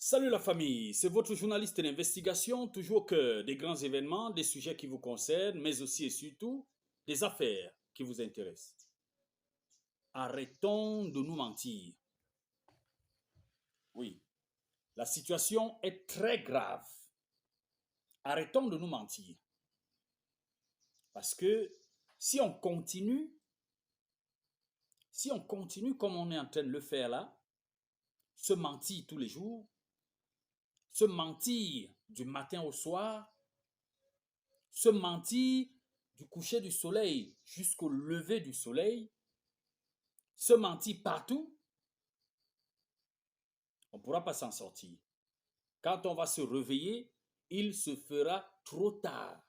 Salut la famille, c'est votre journaliste d'investigation, toujours au cœur des grands événements, des sujets qui vous concernent, mais aussi et surtout des affaires qui vous intéressent. Arrêtons de nous mentir. Oui, la situation est très grave. Arrêtons de nous mentir. Parce que si on continue comme on est en train de le faire là, se mentir tous les jours, se mentir du matin au soir, se mentir du coucher du soleil jusqu'au lever du soleil, se mentir partout, on ne pourra pas s'en sortir. Quand on va se réveiller, il se fera trop tard.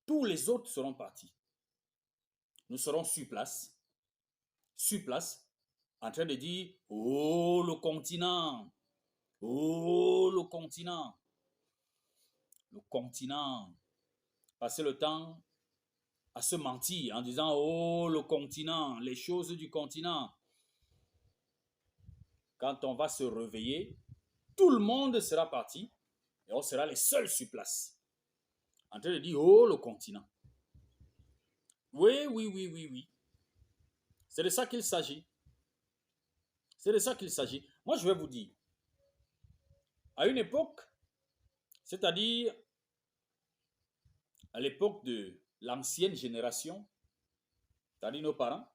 Tous les autres seront partis. Nous serons sur place, en train de dire « Oh, le continent! Oh, le continent! » Le continent. Passer le temps à se mentir en disant « Oh, le continent! Les choses du continent! » Quand on va se réveiller, tout le monde sera parti et on sera les seuls sur place. En train de dire, oh, le continent. Oui, oui, oui, oui, oui. C'est de ça qu'il s'agit. C'est de ça qu'il s'agit. Moi, je vais vous dire, à une époque, c'est-à-dire à l'époque de l'ancienne génération, c'est-à-dire nos parents,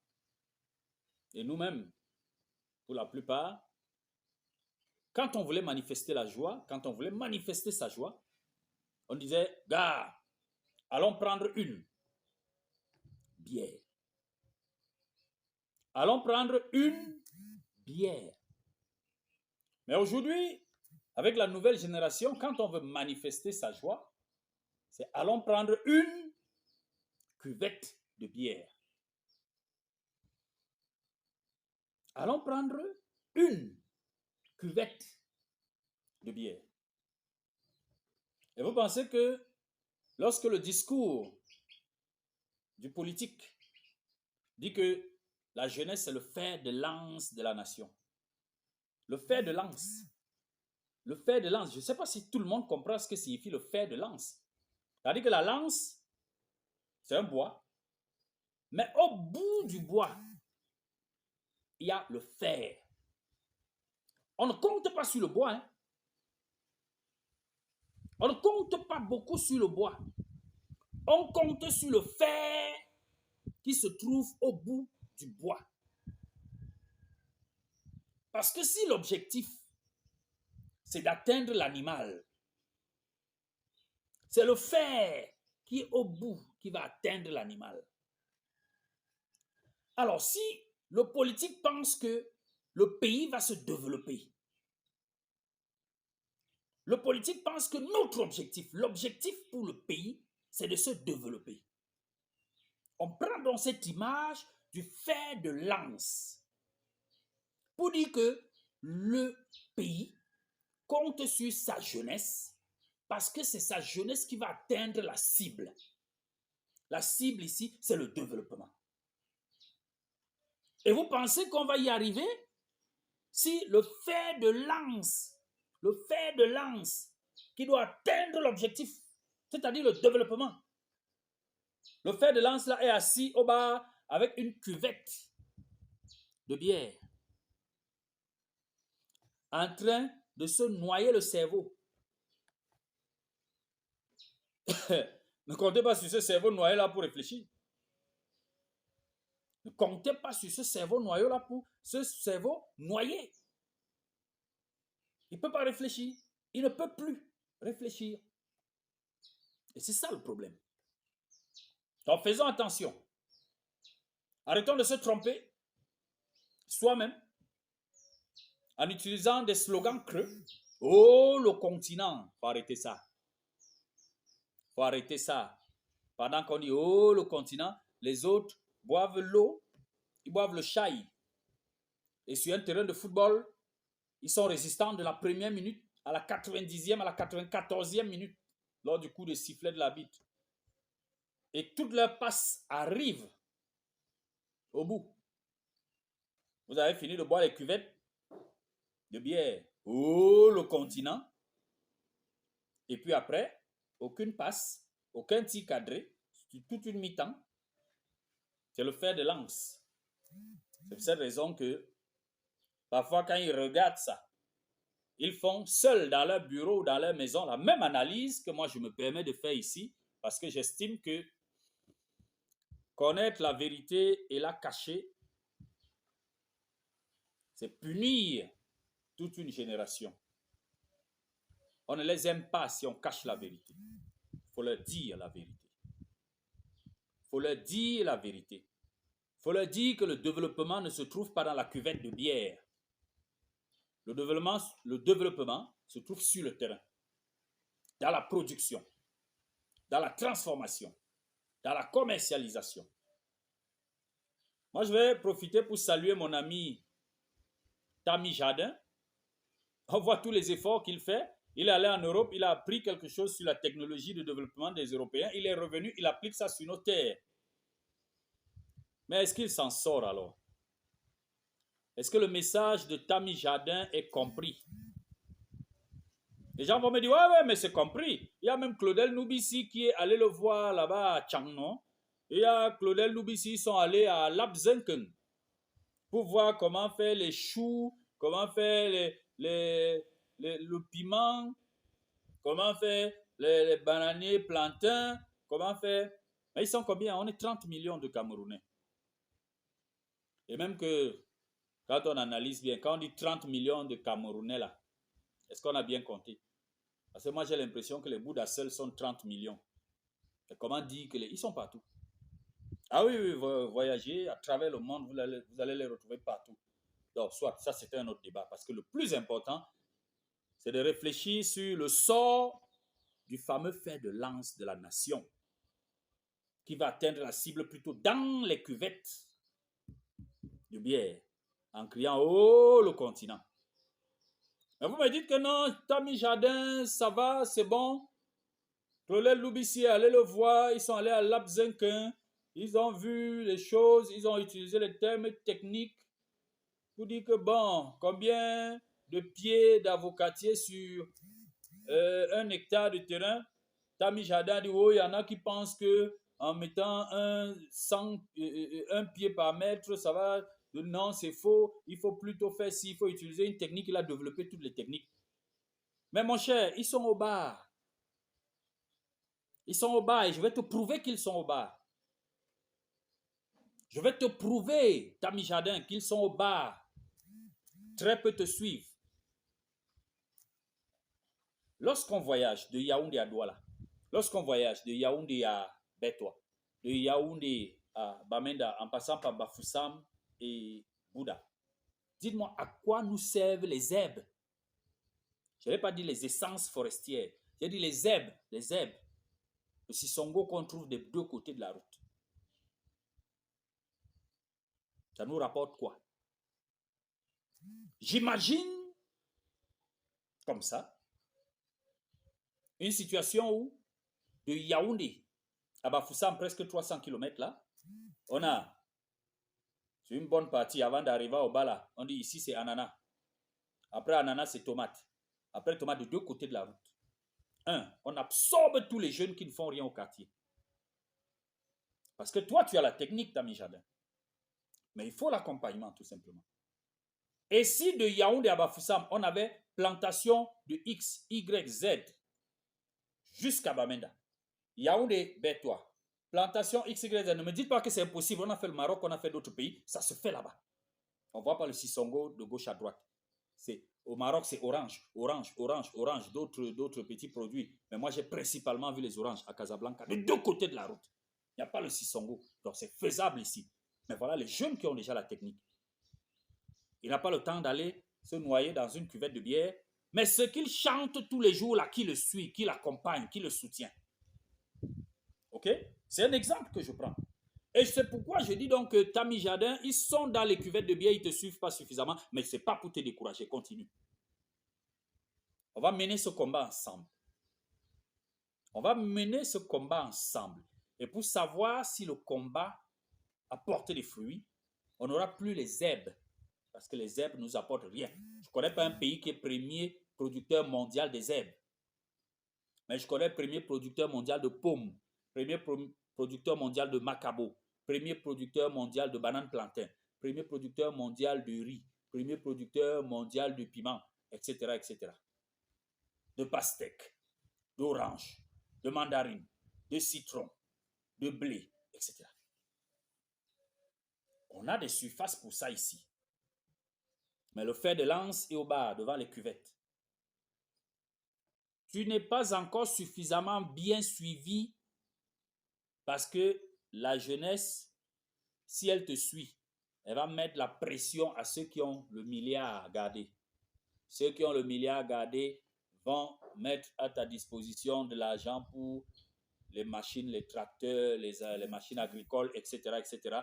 et nous-mêmes, pour la plupart, quand on voulait manifester la joie, quand on voulait manifester sa joie, on disait, gars, allons prendre une bière. Allons prendre une bière. Mais aujourd'hui, avec la nouvelle génération, quand on veut manifester sa joie, c'est allons prendre une cuvette de bière. Allons prendre une cuvette de bière. Et vous pensez que lorsque le discours du politique dit que la jeunesse est le fer de lance de la nation, le fer de lance, je ne sais pas si tout le monde comprend ce que signifie le fer de lance. C'est-à-dire que la lance, c'est un bois, mais au bout du bois, il y a le fer. On ne compte pas sur le bois. Hein. On ne compte pas beaucoup sur le bois. On compte sur le fer qui se trouve au bout du bois. Parce que si l'objectif, c'est d'atteindre l'animal, c'est le fer qui est au bout qui va atteindre l'animal. Alors, si le politique pense que le pays va se développer, le politique pense que notre objectif, l'objectif pour le pays, c'est de se développer. On prend donc cette image du fer de lance pour dire que le pays compte sur sa jeunesse parce que c'est sa jeunesse qui va atteindre la cible. La cible ici, c'est le développement. Et vous pensez qu'on va y arriver si le fer de lance qui doit atteindre l'objectif, c'est-à-dire le développement, le fer de lance là est assis au bas avec une cuvette de bière en train de se noyer le cerveau. Ne comptez pas sur ce cerveau noyé là pour réfléchir. Ne comptez pas sur ce cerveau noyé là pour ce cerveau noyé. Il ne peut pas réfléchir. Il ne peut plus réfléchir. Et c'est ça le problème. Donc faisons attention. Arrêtons de se tromper soi-même en utilisant des slogans creux. Oh, le continent. Il faut arrêter ça. Il faut arrêter ça. Pendant qu'on dit oh, le continent, les autres boivent l'eau, ils boivent le chai. Et sur un terrain de football, ils sont résistants de la première minute à la 90e, à la 94e minute, lors du coup de sifflet de l'arbitre. Et toutes leurs passes arrivent au bout. Vous avez fini de boire les cuvettes de bière. Oh, le continent. Et puis après, aucune passe, aucun tir cadré, toute une mi-temps. C'est le fer de lance. C'est pour cette raison que parfois quand ils regardent ça, ils font seuls dans leur bureau ou dans leur maison la même analyse que moi je me permets de faire ici parce que j'estime que connaître la vérité et la cacher, c'est punir toute une génération. On ne les aime pas si on cache la vérité. Il faut leur dire la vérité. Il faut leur dire la vérité. Il faut leur dire que le développement ne se trouve pas dans la cuvette de bière. Le développement se trouve sur le terrain, dans la production, dans la transformation, dans la commercialisation. Moi, je vais profiter pour saluer mon ami Tami Jardin. On voit tous les efforts qu'il fait. Il est allé en Europe, il a appris quelque chose sur la technologie de développement des Européens. Il est revenu, il applique ça sur nos terres. Mais est-ce qu'il s'en sort alors? Est-ce que le message de Tami Jardin est compris? Les gens vont me dire, ouais, mais c'est compris. Il y a même Claudel Noubissi qui est allé le voir là-bas à Changnon. Il y a Claudel Noubissi, ils sont allés à Labzenken pour voir comment faire les choux, comment faire le piment, comment faire les bananiers, plantains, comment faire... Mais ils sont combien? On est 30 millions de Camerounais. Et même que, quand on analyse bien, quand on dit 30 millions de Camerounais là, est-ce qu'on a bien compté? Parce que moi j'ai l'impression que les Bouddhas seuls sont 30 millions. Et comment dire que ils sont partout? Ah oui, voyager à travers le monde, vous allez les retrouver partout. Donc, soit, ça c'était un autre débat. Parce que le plus important, c'est de réfléchir sur le sort du fameux fer de lance de la nation qui va atteindre la cible plutôt dans les cuvettes de bière en criant « Oh, le continent !» Mais vous me dites que non, Tami Jardin, ça va, c'est bon. Claudel Loubissi, allez le voir, ils sont allés à Labzenken, ils ont vu les choses, ils ont utilisé les termes techniques pour dire que bon, combien de pieds d'avocatier sur 1 hectare de terrain? Tami Jardin dit, oh, il y en a qui pensent que en mettant un pied par mètre, ça va. Non, c'est faux. Il faut plutôt faire ci, il faut utiliser une technique. Il a développé toutes les techniques. Mais mon cher, ils sont au bar. Ils sont au bar et je vais te prouver qu'ils sont au bar. Je vais te prouver, Tami Jardin, qu'ils sont au bar. Très peu te suivent. Lorsqu'on voyage de Yaoundé à Douala, lorsqu'on voyage de Yaoundé à Bétoua, de Yaoundé à Bamenda, en passant par Bafoussam et Bouddha, dites-moi à quoi nous servent les herbes? Je n'ai pas dit les essences forestières, j'ai dit les herbes, le sisongo qu'on trouve des deux côtés de la route. Ça nous rapporte quoi? J'imagine comme ça une situation où de Yaoundé à Bafoussam, presque 300 km là, on a sur une bonne partie avant d'arriver au bas là, on dit ici c'est ananas. Après ananas c'est tomate. Après tomate de deux côtés de la route. On absorbe tous les jeunes qui ne font rien au quartier. Parce que toi tu as la technique, Tami Jardin. Mais il faut l'accompagnement tout simplement. Et si de Yaoundé à Bafoussam, on avait plantation de X, Y, Z jusqu'à Bamenda, Yaoundé, Bétoua, plantation X, Y, Z, ne me dites pas que c'est impossible, on a fait le Maroc, on a fait d'autres pays, ça se fait là-bas. On ne voit pas le sisongo de gauche à droite. Au Maroc, c'est orange, d'autres petits produits. Mais moi, j'ai principalement vu les oranges à Casablanca, de deux côtés de la route. Il n'y a pas le sisongo, donc c'est faisable ici. Mais voilà les jeunes qui ont déjà la technique. Il n'a pas le temps d'aller se noyer dans une cuvette de bière, mais ce qu'il chante tous les jours là, qui le suit, qui l'accompagne, qui le soutient. Ok? C'est un exemple que je prends. Et c'est pourquoi je dis donc que Tami Jardin, ils sont dans les cuvettes de bière, ils ne te suivent pas suffisamment, mais ce n'est pas pour te décourager, continue. On va mener ce combat ensemble. On va mener ce combat ensemble. Et pour savoir si le combat a porté des fruits, on n'aura plus les herbes Parce que les herbes ne nous apportent rien. Je ne connais pas un pays qui est premier producteur mondial des herbes. Mais je connais le premier producteur mondial de pommes, premier producteur mondial de macabo, premier producteur mondial de bananes plantain, premier producteur mondial de riz, premier producteur mondial de piment, etc., etc. De pastèques, d'oranges, de mandarines, de citron, de blé, etc. On a des surfaces pour ça ici. Mais le fer de lance est au bas, devant les cuvettes. Tu n'es pas encore suffisamment bien suivi parce que la jeunesse, si elle te suit, elle va mettre la pression à ceux qui ont le milliard à garder. Ceux qui ont le milliard à garder vont mettre à ta disposition de l'argent pour les machines, les tracteurs, les machines agricoles, etc., etc.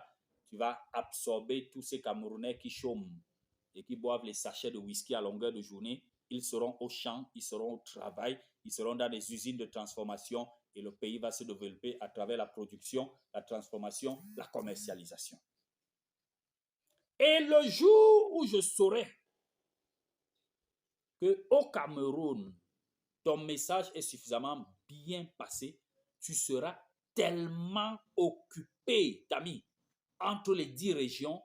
Tu vas absorber tous ces Camerounais qui chôment et qui boivent les sachets de whisky à longueur de journée. Ils seront au champ, ils seront au travail, ils seront dans des usines de transformation et le pays va se développer à travers la production, la transformation, la commercialisation. Et le jour où je saurai qu'au Cameroun, ton message est suffisamment bien passé, tu seras tellement occupé, Tami, entre les 10 régions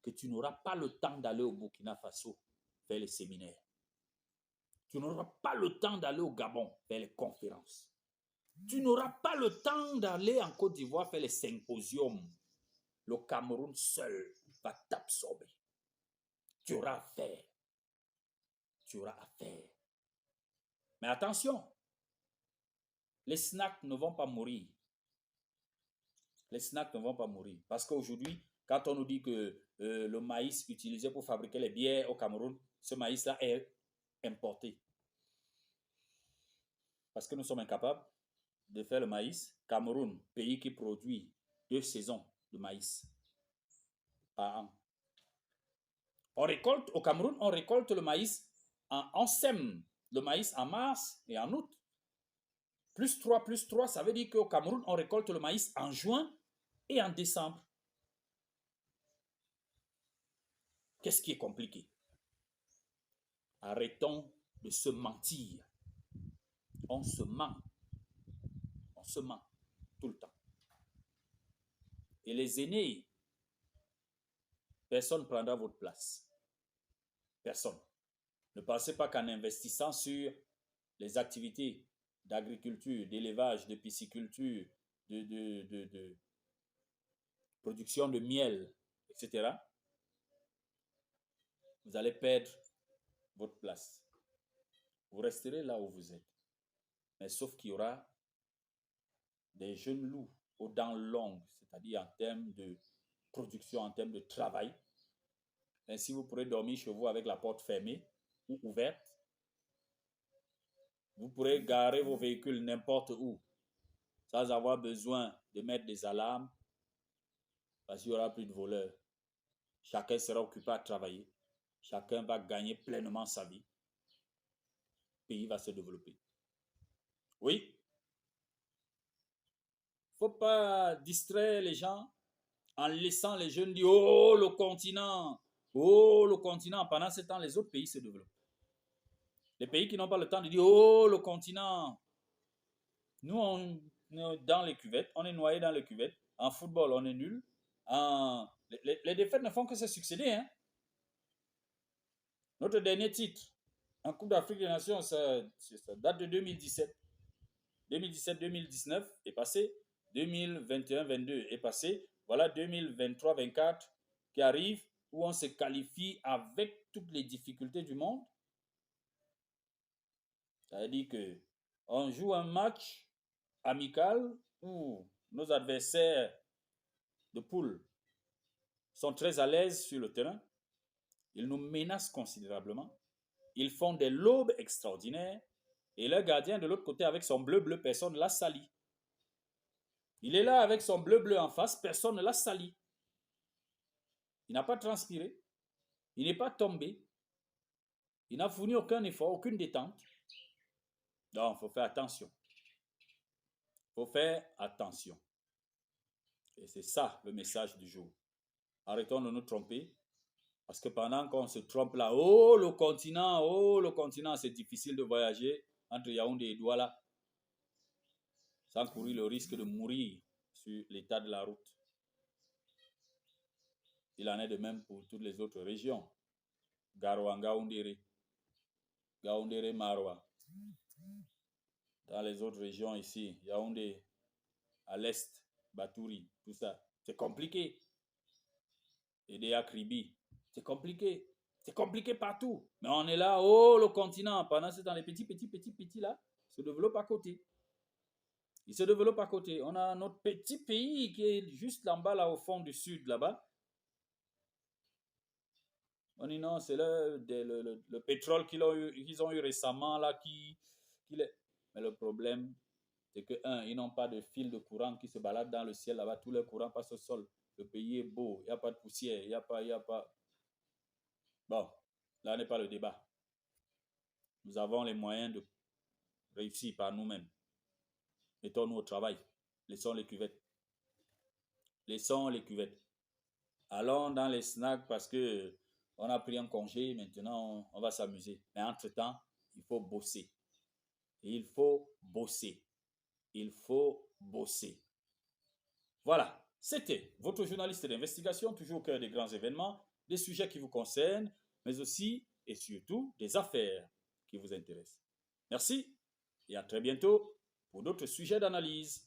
que tu n'auras pas le temps d'aller au Burkina Faso faire les séminaires. Tu n'auras pas le temps d'aller au Gabon faire les conférences. Tu n'auras pas le temps d'aller en Côte d'Ivoire faire les symposiums. Le Cameroun seul va t'absorber. Tu auras à faire. Tu auras à faire. Mais attention, les snacks ne vont pas mourir. Les snacks ne vont pas mourir. Parce qu'aujourd'hui, quand on nous dit que le maïs utilisé pour fabriquer les bières au Cameroun, ce maïs-là est importé. Parce que nous sommes incapables de faire le maïs. Cameroun, pays qui produit 2 saisons de maïs par an. On récolte, au Cameroun, on récolte le maïs, on sème le maïs en mars et en août. Plus 3, ça veut dire qu'au Cameroun, on récolte le maïs en juin et en décembre. Qu'est-ce qui est compliqué? Arrêtons de se mentir. On se ment. On se ment tout le temps. Et les aînés, personne ne prendra votre place. Personne. Ne pensez pas qu'en investissant sur les activités d'agriculture, d'élevage, de pisciculture, de production de miel, etc., vous allez perdre votre place. Vous resterez là où vous êtes. Mais sauf qu'il y aura des jeunes loups aux dents longues, c'est-à-dire en termes de production, en termes de travail. Ainsi, vous pourrez dormir chez vous avec la porte fermée ou ouverte. Vous pourrez garer vos véhicules n'importe où, sans avoir besoin de mettre des alarmes, parce qu'il n'y aura plus de voleurs. Chacun sera occupé à travailler. Chacun va gagner pleinement sa vie. Le pays va se développer. Oui. Il ne faut pas distraire les gens en laissant les jeunes dire « Oh, le continent! Oh, le continent !» Pendant ce temps, les autres pays se développent. Les pays qui n'ont pas le temps de dire « Oh, le continent !» Nous, on est dans les cuvettes, on est noyé dans les cuvettes. En football, on est nul. Les défaites ne font que se succéder. Hein? Notre dernier titre en Coupe d'Afrique des Nations, ça date de 2017. 2017-2019 est passé. 2021-22 est passé. Voilà 2023-24 qui arrive, où on se qualifie avec toutes les difficultés du monde. Ça veut dire qu'on joue un match amical où nos adversaires de poule sont très à l'aise sur le terrain. Ils nous menacent considérablement. Ils font des lobes extraordinaires. Et le gardien de l'autre côté avec son bleu-bleu, personne ne l'a sali. Il est là avec son bleu-bleu en face, personne ne l'a sali. Il n'a pas transpiré. Il n'est pas tombé. Il n'a fourni aucun effort, aucune détente. Donc, il faut faire attention. Il faut faire attention. Et c'est ça le message du jour. Arrêtons de nous tromper. Parce que pendant qu'on se trompe là, le continent, c'est difficile de voyager entre Yaoundé et Douala sans courir le risque de mourir sur l'état de la route. Il en est de même pour toutes les autres régions. Garoua, Gaoundéré, Maroua. Dans les autres régions ici, Yaoundé, à l'est, Batouri, tout ça. C'est compliqué. Edea Kribi, c'est compliqué. C'est compliqué partout. Mais on est là, le continent, pendant ce temps, les petits là, se développent à côté. Ils se développent à côté. On a notre petit pays qui est juste là-bas, là, au fond du sud, là-bas. On dit non, c'est le pétrole qu'ils ont eu récemment, là, Mais le problème, c'est que, ils n'ont pas de fil de courant qui se balade dans le ciel là-bas. Tout le courant passe au sol. Le pays est beau. Il n'y a pas de poussière. Il n'y a pas. Bon, là n'est pas le débat. Nous avons les moyens de réussir par nous-mêmes. Mettons-nous au travail. Laissons les cuvettes. Laissons les cuvettes. Allons dans les snacks parce que on a pris un congé. Maintenant, on va s'amuser. Mais entre-temps, il faut bosser. Il faut bosser. Il faut bosser. Voilà. C'était votre journaliste d'investigation, toujours au cœur des grands événements, des sujets qui vous concernent, mais aussi et surtout des affaires qui vous intéressent. Merci et à très bientôt pour d'autres sujets d'analyse.